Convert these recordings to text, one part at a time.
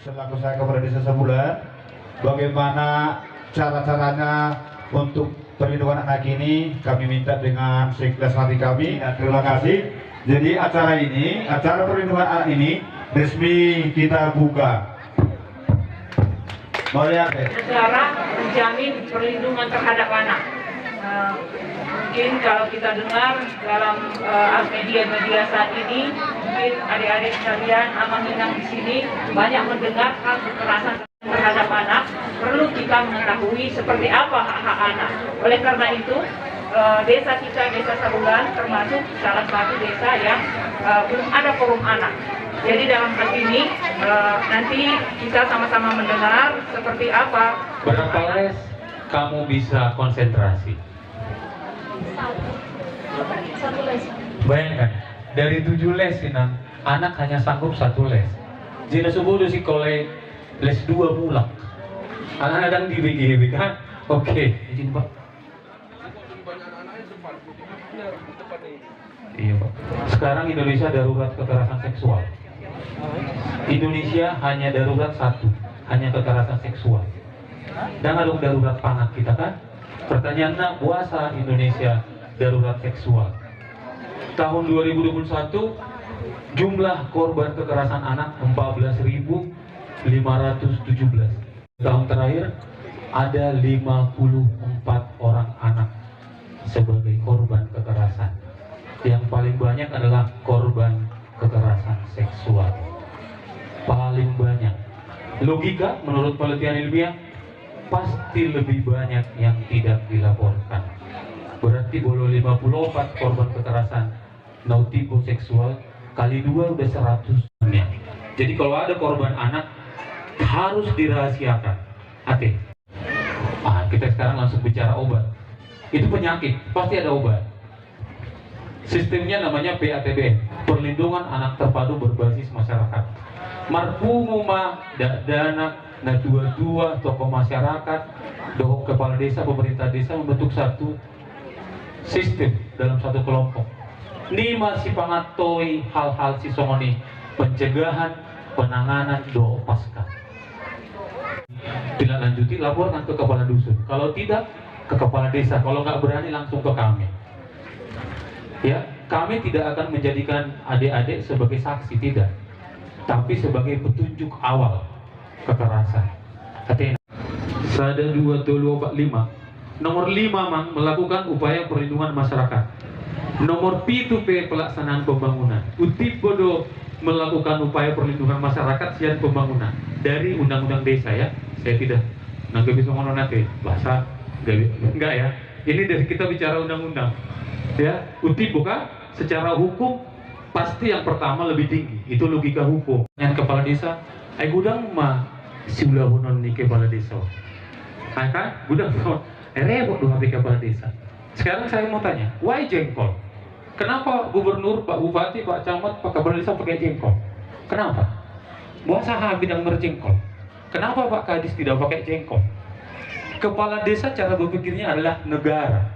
selaku saya Kepala Desa Sebulan, bagaimana cara-caranya untuk perlindungan anak ini kami minta dengan seikhlas hati kami. Terima kasih. Jadi acara perlindungan anak ini resmi kita buka. Negara menjamin perlindungan terhadap anak. Mungkin kalau kita dengar dalam media-media saat ini, mungkin adik-adik sekalian, abang inang di sini banyak mendengar hal kekerasan terhadap anak. Perlu kita mengetahui seperti apa hak-hak anak. Oleh karena itu, desa kita, Desa Sabulan, termasuk salah satu desa yang belum ada forum anak. Jadi dalam hal ini nanti kita sama-sama mendengar seperti apa. Berapa les kamu bisa konsentrasi? Satu les. Bayangkan, dari 7 les Inang, anak hanya sanggup 1 les. Jika subuh si kole les 2 pulang. Anak kadang di BGB kan? Oke, izin Pak. Iya Pak. Sekarang Indonesia darurat kekerasan seksual. Indonesia hanya darurat 1, hanya kekerasan seksual. Dan ada darurat pangan kita kan? Pertanyaannya, puasa Indonesia darurat seksual. Tahun 2021 jumlah korban kekerasan anak 14.517. Tahun terakhir ada 54 orang anak sebagai korban kekerasan. Yang paling banyak adalah korban kekerasan seksual. Paling banyak. Logika menurut penelitian ilmiah pasti lebih banyak yang tidak dilaporkan. Berarti boleh 54 korban kekerasan no tipe seksual kali 2 udah 100. Jadi kalau ada korban anak harus dirahasiakan. Oke. Kita sekarang langsung bicara obat. Itu penyakit, pasti ada obat. Sistemnya namanya PATB, Perlindungan Anak Terpadu Berbasis Masyarakat. Marfumuma dana na dua tokoh masyarakat, dohok kepala desa, pemerintah desa membentuk satu sistem dalam satu kelompok. Ini masih pangatoi hal-hal sisongoni, pencegahan, penanganan doa pasca. Tidak lanjuti, laporkan ke kepala dusun. Kalau tidak, ke kepala desa. Kalau nggak berani, langsung ke kami. Ya, kami tidak akan menjadikan adik-adik sebagai saksi, tidak, tapi sebagai petunjuk awal kekerasan. Artinya, Sada 245. Nomor 5 mang melakukan upaya perlindungan masyarakat. Nomor 7 pelaksanaan pembangunan. Utip bodo melakukan upaya perlindungan masyarakat sian pembangunan dari undang-undang desa ya. Saya tidak nggak bisa ngomong nanti bahasa enggak ya. Ini dari kita bicara undang-undang. Ya, utip bukan secara hukum pasti yang pertama lebih tinggi, itu logika hukum. Yang kepala desa, gudang mah si ulah honon nih kepala desa. Kan gudang repot dua HP kepala desa. Sekarang saya mau tanya, why jengkol? Kenapa gubernur, Pak Bupati, Pak Camat, Pak Kepala Desa pakai jengkol? Kenapa? Buasa bidang berjengkol. Kenapa Pak Kadis tidak pakai jengkol? Kepala desa cara berpikirnya adalah negara.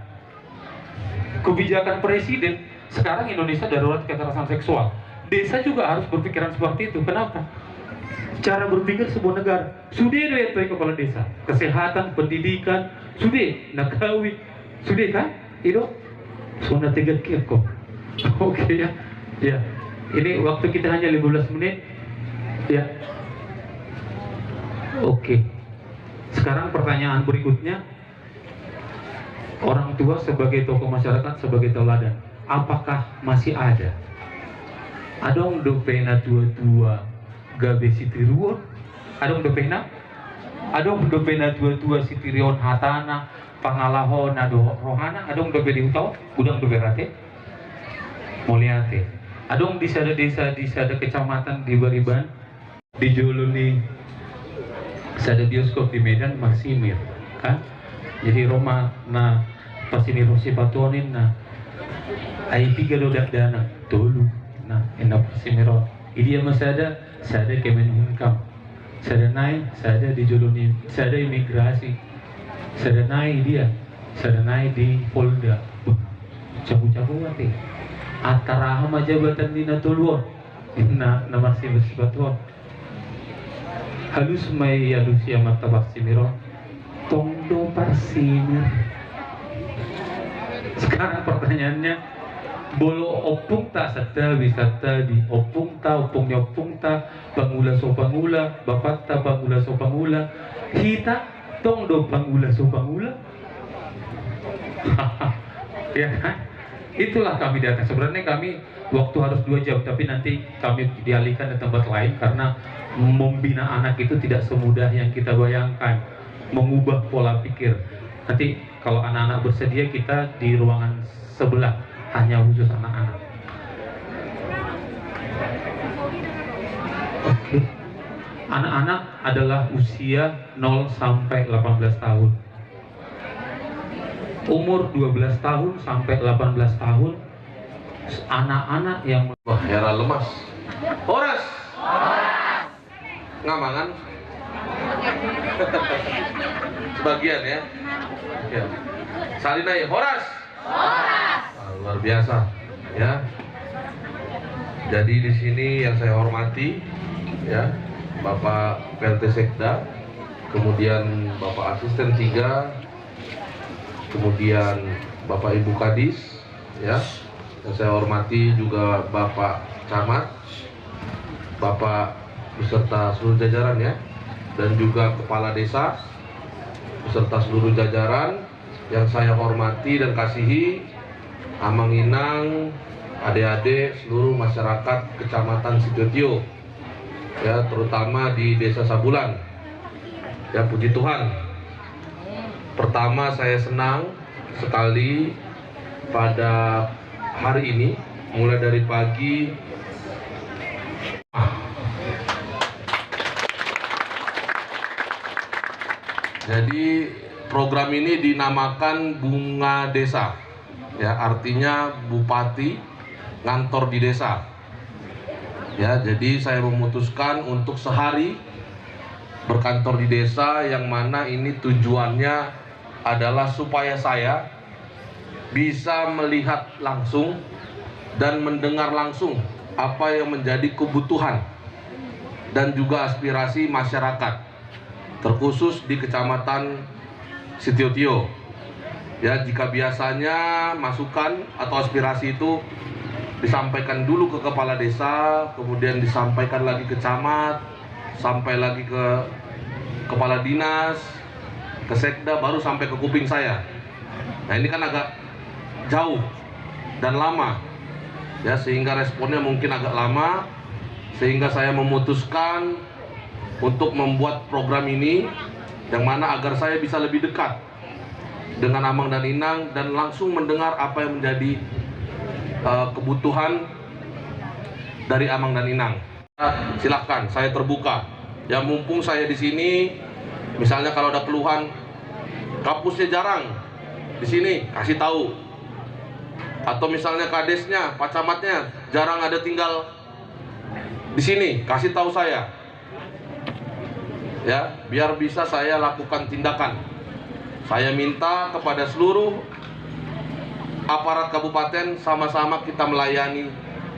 Kebijakan presiden, sekarang Indonesia darurat kekerasan seksual. Desa juga harus berpikiran seperti itu. Kenapa? Cara berpikir sebuah negara. Sudah itu kepala desa. Kesehatan, pendidikan, sudah nakawi, sudah kan? Itu sudah 3 kok. Oke ya. Ya. Ini waktu kita hanya 15 menit. Ya. Oke. Sekarang pertanyaan berikutnya. Orang tua sebagai tokoh masyarakat, sebagai teladan, apakah masih ada? Adong do pena tua-tua gabe sitiruon? Adong do pena? Adong do pena tua-tua sitirion hatana, pangalahon ado rohana, adong do bedi utau, udang do berate? Muliate. Adong di sada desa, di sada kecamatan di Bariban, di Joloni, sada bioskop di Medan Marsimir, kan? Jadi Roma na pas ini Rosi Batuanin na ay tiga dodak dana tolu na ena Marsimiro. Ini yang masada Kemenhukam, sada naik, sada di Joloni, sada imigrasi, sada naik dia, sada naik di Polda. Cabu-cabu mati. Ataraha majabatan di Natuluan, na Marsimiro Batuan. halus mai halus ya mata parsimiro tongdo parsimir. Sekarang pertanyaannya, bolo opung ta sadda wisata di opung ta pangula so pangula bapak ta pangula so pangula hita tongdo pangula so pangula. Ya kan? Itulah kami datang. Sebenarnya kami waktu harus 2 jam, tapi nanti kami dialihkan ke tempat lain karena membina anak itu tidak semudah yang kita bayangkan. Mengubah pola pikir. Nanti kalau anak-anak bersedia, kita di ruangan sebelah hanya khusus anak-anak. Oke. Anak-anak adalah usia 0 sampai 18 tahun. Umur 12 tahun sampai 18 tahun anak-anak yang wah, era lemas. Horas. Ngamangan. Sebagian ya. Ya. Salinai Horas. Luar biasa ya. Jadi di sini yang saya hormati ya, Bapak PLT Sekda, kemudian Bapak Asisten 3, kemudian Bapak Ibu Kadis ya, yang saya hormati juga Bapak Camat, Bapak beserta seluruh jajaran ya, dan juga Kepala Desa beserta seluruh jajaran yang saya hormati dan kasihi, Amang Inang, adik-adik seluruh masyarakat Kecamatan Sidotio ya, terutama di Desa Sabulan ya. Puji Tuhan, pertama saya senang sekali pada hari ini, mulai dari pagi jadi program ini dinamakan Bunga Desa ya, artinya bupati ngantor di desa ya. Jadi saya memutuskan untuk sehari berkantor di desa, yang mana ini tujuannya adalah supaya saya bisa melihat langsung dan mendengar langsung apa yang menjadi kebutuhan dan juga aspirasi masyarakat, terkhusus di Kecamatan Sidotio ya. Jika biasanya masukan atau aspirasi itu disampaikan dulu ke kepala desa, kemudian disampaikan lagi ke camat, sampai lagi ke kepala dinas, ke sekda, baru sampai ke kuping saya. Nah, ini kan agak jauh dan lama ya, sehingga responnya mungkin agak lama, sehingga saya memutuskan untuk membuat program ini, yang mana agar saya bisa lebih dekat dengan Amang dan Inang dan langsung mendengar apa yang menjadi kebutuhan dari Amang dan Inang. Silahkan, saya terbuka ya, mumpung saya di sini. Misalnya kalau ada keluhan kampusnya jarang di sini, kasih tahu. Atau misalnya kadesnya, Pak Camatnya jarang ada tinggal di sini, kasih tahu saya. Ya, biar bisa saya lakukan tindakan. Saya minta kepada seluruh aparat kabupaten sama-sama kita melayani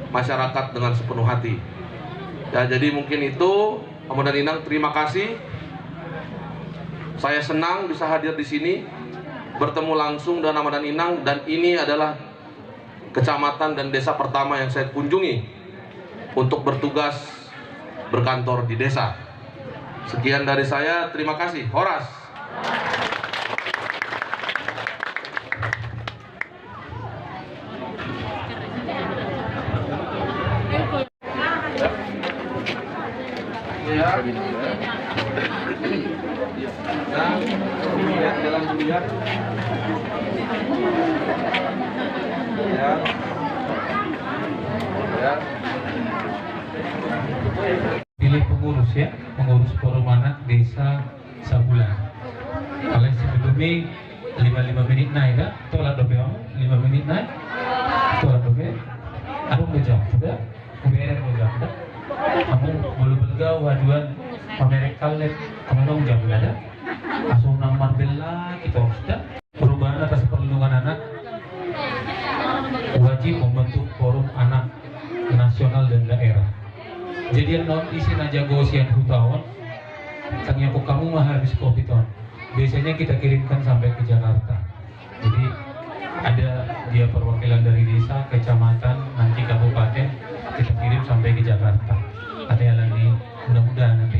masyarakat dengan sepenuh hati. Ya, jadi mungkin itu, Amang dan Inang, terima kasih. Saya senang bisa hadir di sini, bertemu langsung dengan Amang dan Inang, dan ini adalah kecamatan dan desa pertama yang saya kunjungi untuk bertugas berkantor di desa. Sekian dari saya, terima kasih. Horas. Ya. Nah, lihat dalam lihat. Ya. Ya. Pilih pengurus ya, pengurus forum anak desa Sabulan. Kalian sebelumnya 5 menit naik kan? Tolak dobe kamu 5 menit naik. Tolak dobe. Aku ngejam sudah. Kemudian ngejam sudah. Kamu belum bergaul aduan pamerek kalian. Kamu dong jam ada. Asal nomor bela kita sudah. Perubahan atas perlindungan anak wajib membentuk forum anak nasional dan daerah. Jadi non isi najago sian hutawan bilangnya kok kamu mah habis kopi ton. Biasanya kita kirimkan sampai ke Jakarta. Jadi ada dia perwakilan dari desa, kecamatan, nanti kabupaten, kita kirim sampai ke Jakarta. Ada yang lagi, mudah-mudahan nanti.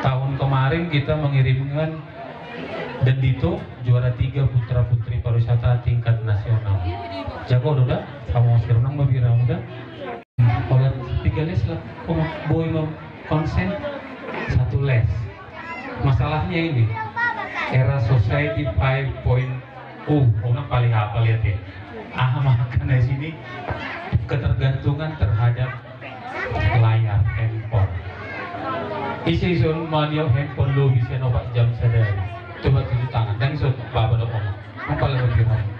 Tahun kemarin kita mengirimkan dan Dito juara 3 putra putri pariwisata tingkat nasional. Jago udah, kamu masih renang lebih udah. Kalau 3 les lah, boy mau konsen 1 les. Masalahnya ini era society 5.0, orang paling hafal lihat ya. Makan dari sini ketergantungan terhadap layar handphone. Isi sun manio handphone lo bisa nopak jam sadari. Coba tunjuk tangan dan iso bapak lo ngomong. Apa lebih ngomong?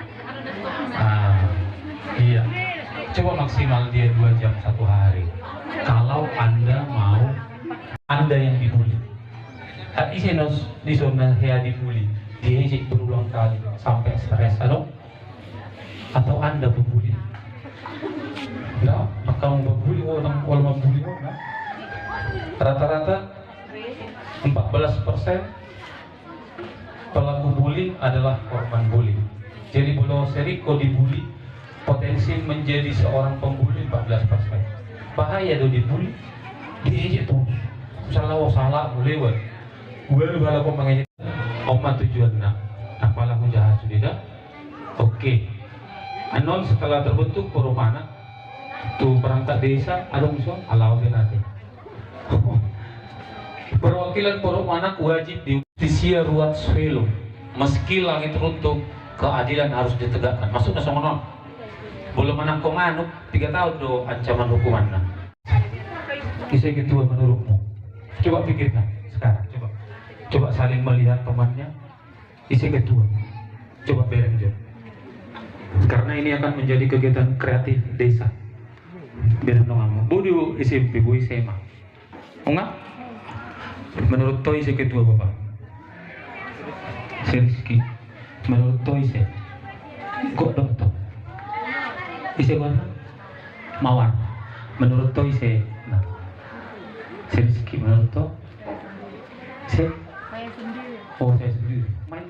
Iya. Coba maksimal dia 2 jam 1 hari. Kalau Anda mau, Anda yang dibully. Isi nos di zona hea dibully. Dia isi berulang kali sampai stres, atau Anda pembuli? Nah, kalau membuli orang membuli orang, rata-rata 14% pelaku bullying adalah korban bullying. Jadi kalau seriko dibully, potensi menjadi seorang pembuli 14%. Bahaya tuh dibully. Dia itu salah boleh buat. Gue kalau kau mengajak oma tujuan nak, apalah aku jahat sudah. Oke. Anon setelah terbentuk Poromana, tuh perangkat desa, ada musuh, alau nanti. Perwakilan Poromana wajib di Justisia Ruat Swelo. Meski langit runtuh, keadilan harus ditegakkan. Maksudnya sama belum menang komando 3 tahun do ancaman hukuman. Kisah kedua menurutmu? Coba pikirkan sekarang. Coba saling melihat temannya. Kisah kedua. Coba bereng jo. Karena ini akan menjadi kegiatan kreatif desa. Bereng dong kamu. Bodoh SMP, bu SMA. Enggak? Menurut Toy isi kedua bapak. Seriski. Menurut Toy isi. Kok dokter? Isi mana? Mawar. Menurut Toy isi. Nah. Seriski menurut Toy. Oh saya sendiri. Main